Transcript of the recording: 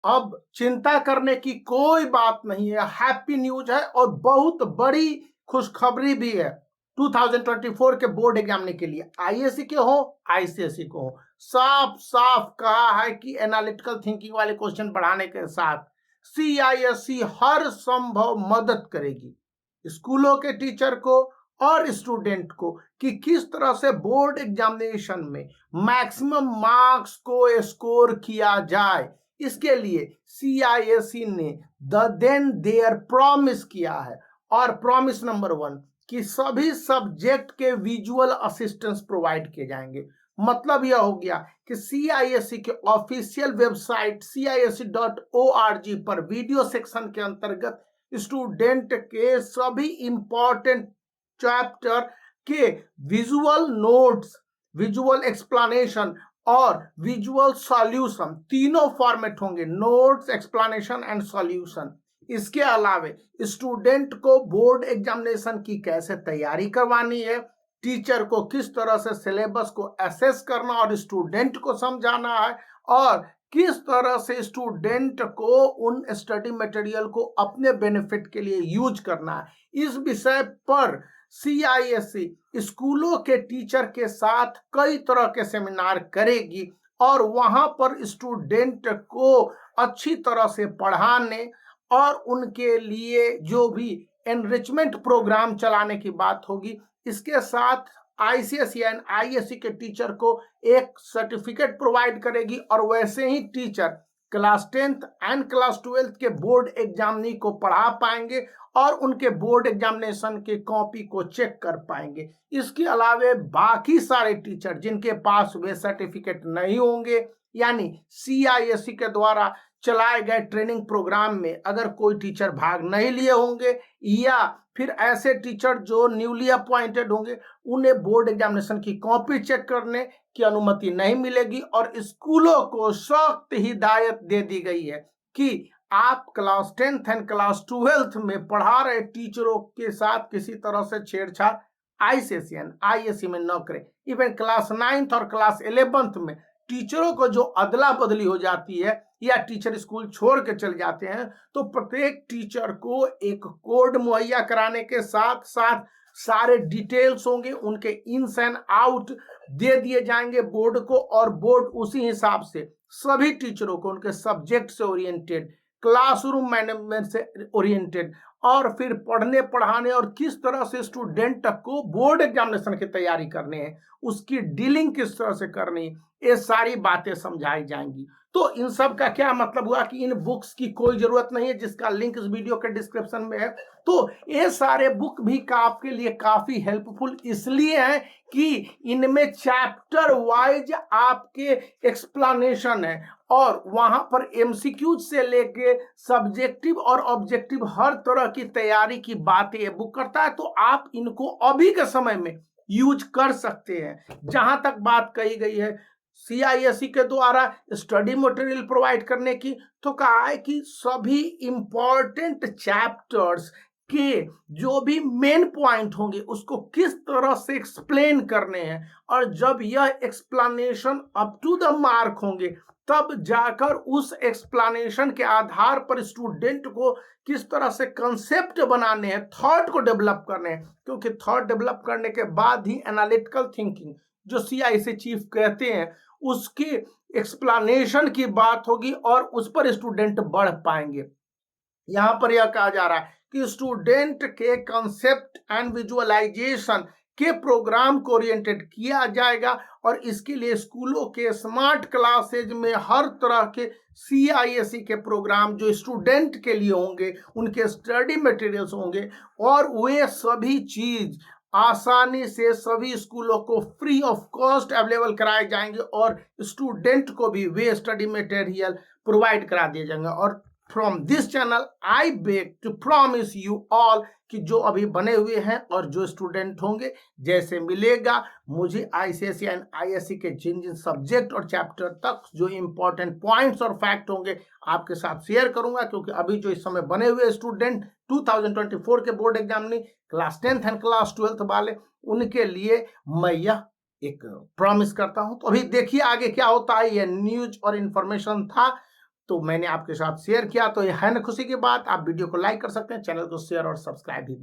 अब चिंता करने की कोई बात नहीं है, हैप्पी न्यूज है और बहुत बड़ी खुशखबरी भी है 2024 के बोर्ड एग्जाम के लिए, आईएससी के हो आईसीएसई को हो। साफ साफ कहा है कि एनालिटिकल थिंकिंग वाले क्वेश्चन बढ़ाने के साथ सीआईएससी हर संभव मदद करेगी स्कूलों के टीचर को और स्टूडेंट को कि किस तरह से बोर्ड एग्जामिनेशन में मैक्सिमम मार्क्स को स्कोर किया जाए। इसके लिए सीआईएससी ने देन देयर प्रॉमिस किया है, और प्रॉमिस नंबर 1 कि सभी सब्जेक्ट के विजुअल असिस्टेंस प्रोवाइड किए जाएंगे। मतलब यह हो गया कि सीआईएससी के ऑफिशियल वेबसाइट CISE.org पर वीडियो सेक्शन के अंतर्गत स्टूडेंट के सभी इंपॉर्टेंट चैप्टर के विजुअल नोट्स, विजुअल एक्सप्लेनेशन और विजुअल सॉल्यूशन तीनों फॉर्मेट होंगे, नोट्स, एक्सप्लेनेशन एंड सॉल्यूशन। इसके अलावे स्टूडेंट को बोर्ड एग्जामिनेशन की कैसे तैयारी करवानी है, टीचर को किस तरह से सिलेबस को एसेस करना और स्टूडेंट को समझाना है, और किस तरह से स्टूडेंट को उन स्टडी मटेरियल को अपने बेनिफिट के लिए यूज करना है, इस विषय पर सीआईएससी स्कूलों के टीचर के साथ कई तरह के सेमिनार करेगी और वहां पर स्टूडेंट को अच्छी तरह से पढ़ाने और उनके लिए जो भी एनरिचमेंट प्रोग्राम चलाने की बात होगी। इसके साथ आईसीएसई एंड आईएससी के टीचर को एक सर्टिफिकेट प्रोवाइड करेगी और वैसे ही teacher class 10th and class 12th के बोर्ड एग्जामिनी को पढ़ा पाएंगे और उनके बोर्ड एग्जामिनेशन के कॉपी को चेक कर पाएंगे। इसके अलावे बाकी सारे टीचर जिनके पास वे सर्टिफिकेट नहीं होंगे, यानी सीआईएससी के द्वारा चलाए गए ट्रेनिंग प्रोग्राम में अगर कोई टीचर भाग नहीं लिए होंगे या फिर ऐसे टीचर जो न्यूली अपॉइंटेड होंगे, उन्हें बोर्ड एग्जामिनेशन की कॉपी चेक करने की अनुमति नहीं मिलेगी। और स्कूलों को सख्त हिदायत दे दी गई है कि आप class 10th and class 12th में पढ़ा रहे टीचरों के साथ किसी तरह से छेड़छाड़ आईसीएसई एंड आईएससी में न करें। इवन क्लास 9th और क्लास 11th में टीचरों को जो अदला बदली हो जाती है या टीचर स्कूल छोड़ के चले जाते हैं, तो प्रत्येक टीचर को एक कोड मुहैया कराने के साथ साथ सारे डिटेल्स होंगे, उनके इन्स एंड आउट दे दिए जाएंगे बोर्ड को, और बोर्ड उसी हिसाब से सभी टीचरों को उनके सब्जेक्ट से ओरिएंटेड, क्लासरूम मैनेजमेंट से ओरिएंटेड और फिर पढ़ने पढ़ाने और किस तरह से स्टूडेंट को बोर्ड एग्जामिनेशन की तैयारी करनी है, उसकी डीलिंग किस तरह से करनी है, ये सारी बातें समझाई जाएंगी। तो इन सब का क्या मतलब हुआ कि इन बुक्स की कोई जरूरत नहीं है, जिसका लिंक इस वीडियो के डिस्क्रिप्शन में है। तो ये सारे बुक भी आपके लिए काफी हेल्पफुल इसलिए है कि इनमें चैप्टर वाइज आपके एक्सप्लेनेशन है और वहां पर एमसीक्यू से लेके सब्जेक्टिव और ऑब्जेक्टिव हर तरह की तैयारी की बातें बुक करता है। तो आप इनको अभी के समय में यूज कर सकते हैं। जहां तक बात कही गई है सीआईएससी के द्वारा स्टडी मटेरियल प्रोवाइड करने की, तो कहा है कि सभी इंपॉर्टेंट चैप्टर्स के जो भी मेन पॉइंट होंगे उसको किस तरह से एक्सप्लेन करने हैं, और जब यह explanation up to the mark होंगे तब जाकर उस एक्सप्लेनेशन के आधार पर स्टूडेंट को किस तरह से कंसेप्ट बनाने हैं, थॉट को डेवलप करने हैं, क्योंकि थॉट डेवलप करने के बाद ही एनालिटिकल थिंकिंग जो सीआईएससी चीफ कहते हैं उसकी एक्सप्लेनेशन की बात होगी और उस पर स्टूडेंट बढ़ पाएंगे। यहां पर यह कहा जा रहा है कि स्टूडेंट के कंसेप्ट एंड विजुअलाइजेशन के प्रोग्राम को ओरिएंटेड किया जाएगा और इसके लिए स्कूलों के स्मार्ट क्लासेज में हर तरह के सीआईएससी के प्रोग्राम जो स्टूडेंट के लिए होंगे, उनके स्टडी मटेरियल्स होंगे और वे सभी चीज आसानी से सभी स्कूलों को फ्री ऑफ कॉस्ट अवेलेबल कराए जाएंगे और स्टूडेंट को भी वे स्टडी मटेरियल प्रोवाइड करा दिए जाएंगे। और from this channel I beg to promise you all कि जो अभी बने हुए हैं और जो स्टूडेंट होंगे, जैसे मिलेगा मुझे आईसीएसई एंड आईएससी के जिन जिन सब्जेक्ट और चैप्टर तक जो इंपॉर्टेंट पॉइंट्स और फैक्ट होंगे आपके साथ शेयर करूंगा, क्योंकि अभी जो इस समय बने हुए स्टूडेंट 2024 के बोर्ड एग्जाम में class 10th and class 12th वाले, उनके लिए मैं यह एक प्रॉमिस करता हूं। तो अभी देखिए आगे क्या होता है। यह न्यूज और इंफॉर्मेशन था। तो मैंने आपके साथ शेयर किया, तो ये है ना खुशी की बात। आप वीडियो को लाइक कर सकते हैं, चैनल को शेयर और सब्सक्राइब भी